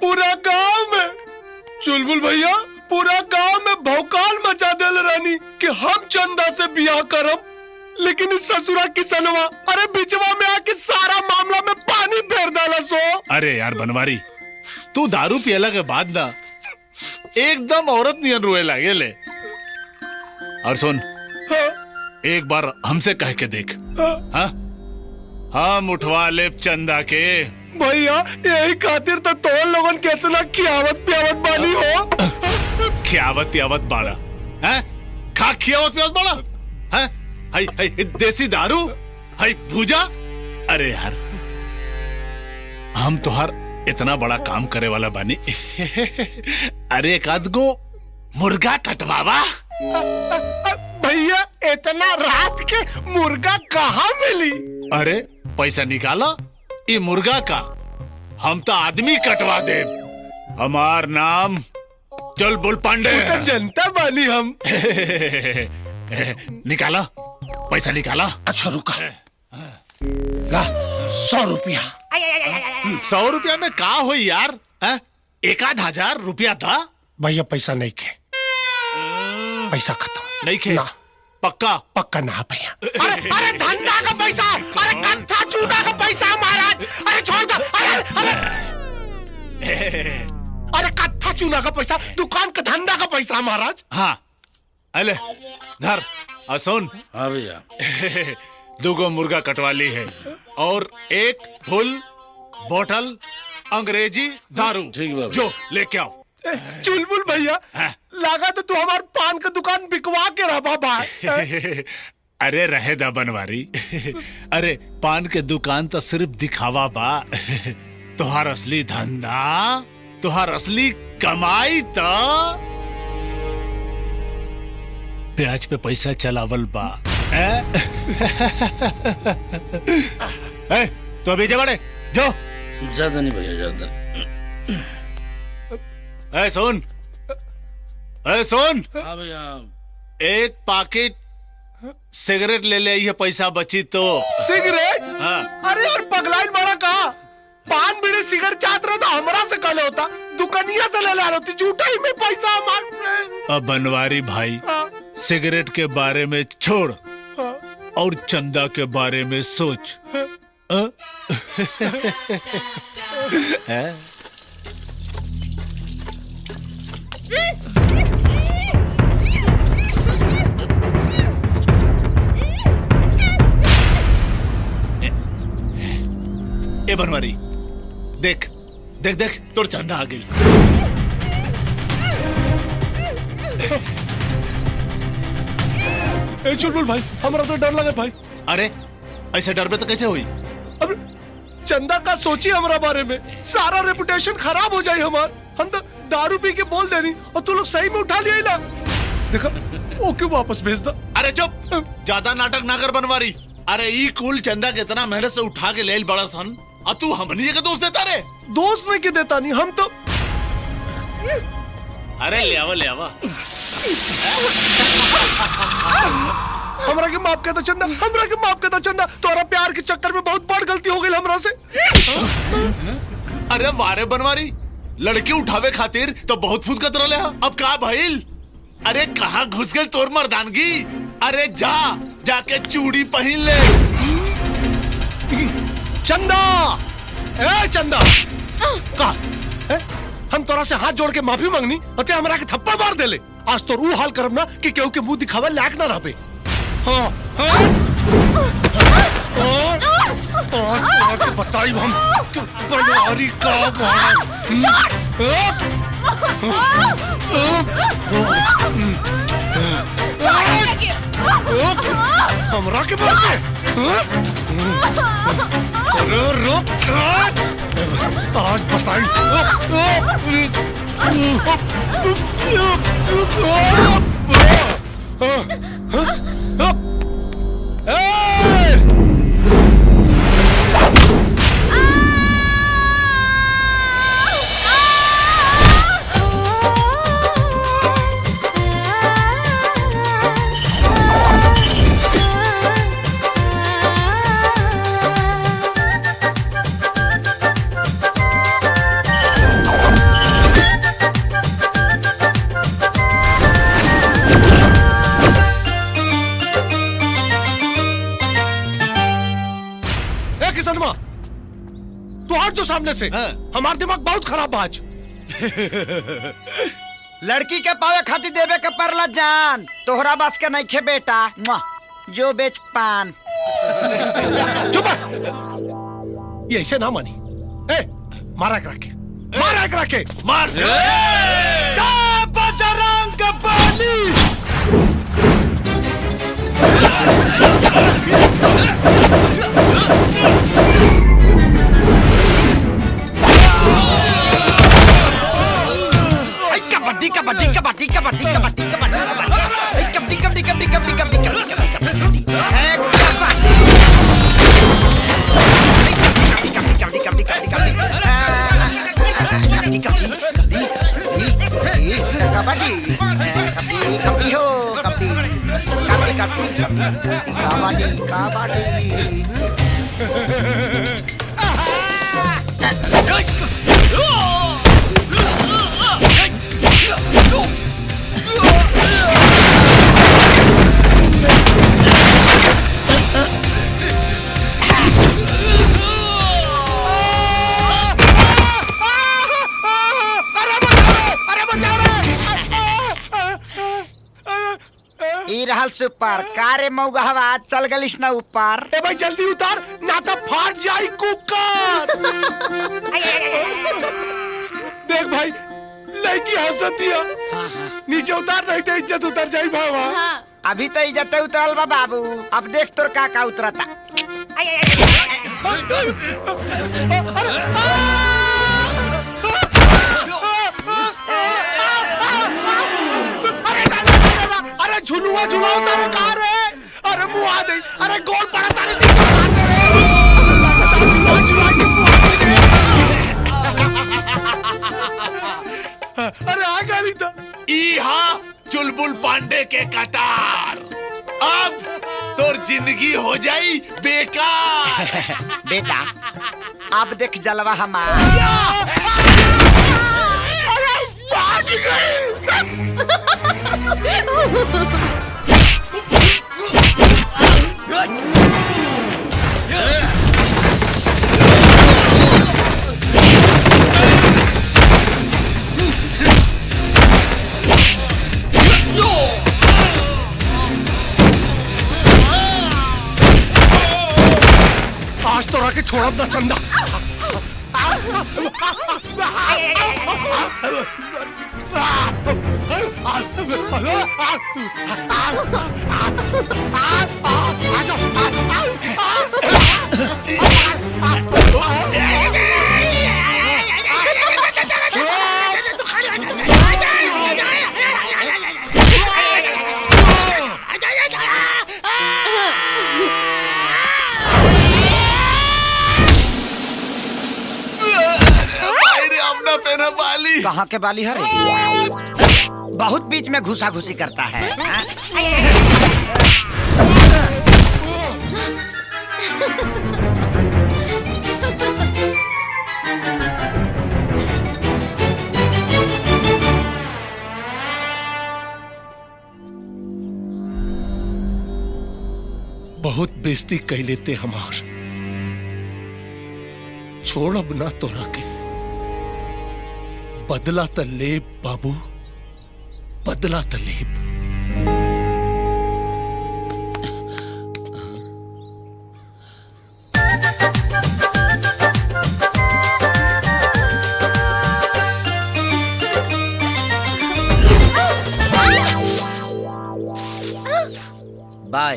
पूरा गांव में चुलबुल भैया पूरा गांव में भौकाल मचा देल रानी कि हम चंदा से बियाह करब, लेकिन इस ससुरा किसनवा अरे बिचवा में आके सारा मामला में पानी फेर डाला सो। अरे यार बनवारी, तू दारू पियला के बाद ना एकदम औरत नियन रोए लागे ले। और सुन, हाँ, एक बार हमसे कह के देख। हाँ? हम उठवा ले चंदा के। भैया यही खातिर तो तोल लोगन कितना खियावत पियावत बानी हो। खियावत पियावत बाड़ा है? खा खियावत पियावत बाड़ा है? हाय हाय देसी दारू, हाय भूजा। अरे यार हम तोहार इतना बड़ा काम करे वाला बानी। अरे एक आध गो मुर्गा कटवावा। भैया इतना रात के मुर्गा कहाँ मिली? अरे पैसा निकाला ये मुर्गा का, हम तो आदमी कटवा दे। हमार नाम चुलबुल पांडे। तो जनता बानी हम। निकाला पैसा निकाला। अच्छा रुका, ला 100 रुपया। 100 रुपया में का हो यार? 1,000 रुपया था। भैया पैसा नहीं खे, पैसा खत्म। नहीं खे ना। पक्का? पक्का ना भैया। अरे अरे धंधा का पैसा, अरे कत्था चूना का पैसा महाराज, अरे छोड़ दो। अरे कत्था चूना का पैसा, दुकान का धंधा का पैसा महाराज। हाँ अले धर सुन। हाँ भैया। 2 गो मुर्गा कटवा ली है और 1 फुल बोतल अंग्रेजी दारू। ठीक है जो लेके आओ। चुलबुल भैया लगा तो तू हमार पान का दुकान बिकवा के रहा बाबा। अरे रहे दा बनवारी। अरे पान के दुकान तो सिर्फ दिखावा बा। तुहार असली धंधा, तुहार असली कमाई तो ब्याज पे पैसा चलावल बा। तो अभी जा बड़े जो। ज्यादा नहीं भैया, ज्यादा। सुन, सुन। हाँ भैया। 1 पैकेट सिगरेट ले ले, ये पैसा बची तो। सिगरेट? हाँ। अरे यार पगलाइन मारा कहा, पान बीड़ी सिगरेट चाहत रहे तो हमरा से कल होता, दुकानिया से ले ला होती, झूठा ही में पैसा हमारे। अब बनवारी भाई, हाँ। सिगरेट के बारे में छोड़, हाँ। और चंदा के बारे में सोच। ए बनवारी, देख देख देख तोर चंदा आ गई। ए चुलबुल भाई, हमरा तो डर लगा भाई। अरे ऐसे डर में तो कैसे हुई? अब चंदा का सोची हमरा बारे में, सारा रेपुटेशन खराब हो जाए हमार। हम तो दारू पी के बोल देनी और तू लोग सही में उठा लिया ना। देखा ओके वापस भेज दो। अरे चुप, ज्यादा नाटक ना कर बनवारी। अरे ई कुल चंदा के इतना मेहनत से उठा के ले बड़ा सन, और तू हमनी के दोस्त देता रे? दोस्त में के देता नहीं हम तो। अरे ले आवा ले आवा। हमरा के माफ कर दो चंदा, हमरा के माफ कर दो चंदा। तोरा प्यार के चक्कर में बहुत बड़ गलती हो गई हमरा से। अरे वारे बनवारी, लड़की उठावे खातिर तो बहुत फुदकत रहे। अब का भइल? अरे कहाँ घुस गई तोर मर्दानगी? अरे जा जाके चूड़ी पहन ले। चंदा, ए चंदा, का हम तोरा से हाथ जोड़ के माफी मांगनी अते हमरा के थप्पड़ मार देले। आज तो रू हाल करब ना कि केहू के मुंह दिखावे लायक ना रहबे। हाँ हाँ बताई हम बनवारी का हमरा के बोल के अरे रुक, आज बताई। हट जो सामने से। हाँ। हमारा दिमाग बहुत खराब बा आज। लड़की के पावे खातिर देवे के परला जान, तोहरा बस के नहीं खे बेटा। मुआ, जो बेच पान। चुप ये ऐसे ना मानी। ए, मारा करा के, मारा करा के, मार जा बजरंग बली। कबड्डी कबड्डी कबड्डी कबड्डी कबड्डी कबड्डी कबड्डी कबड्डी कबड्डी कबड्डी कबड्डी कबड्डी रहल सुपर कारे मौगा हवा चल गलिस ना ऊपर। ए भाई जल्दी उतार ना तो फाट जाई कुकर। देख भाई लड़की हंसतिया। नीचे उतार नहीं तो इज्जत उतर जाई भावा। अभी तो इज्जत उतरल बा बाबू, अब देख तोर का उतरता। अरे झुलुआ झुलाओ तारे कहाँ रे? अरे मुँह आ गई। अरे गोल पड़ा तारे नीचे मार दे रे। झुला झुला के मुँह आ गई रे। अरे आ गई था। इहा चुलबुल पांडे के कटार। अब तोर जिंदगी हो जाई बेकार। बेटा अब देख जलवा हमार। अरे फाट गई। आज तो रखे छोड़ब ना चंदा। कहाँ के बाली हरे? बहुत बीच में घुसा घुसी करता है। बहुत बेइज्जती कह लेते हमार। छोड़ अब ना तोरा के। बदला त लेब बाबू, बदला त लेब। बाय।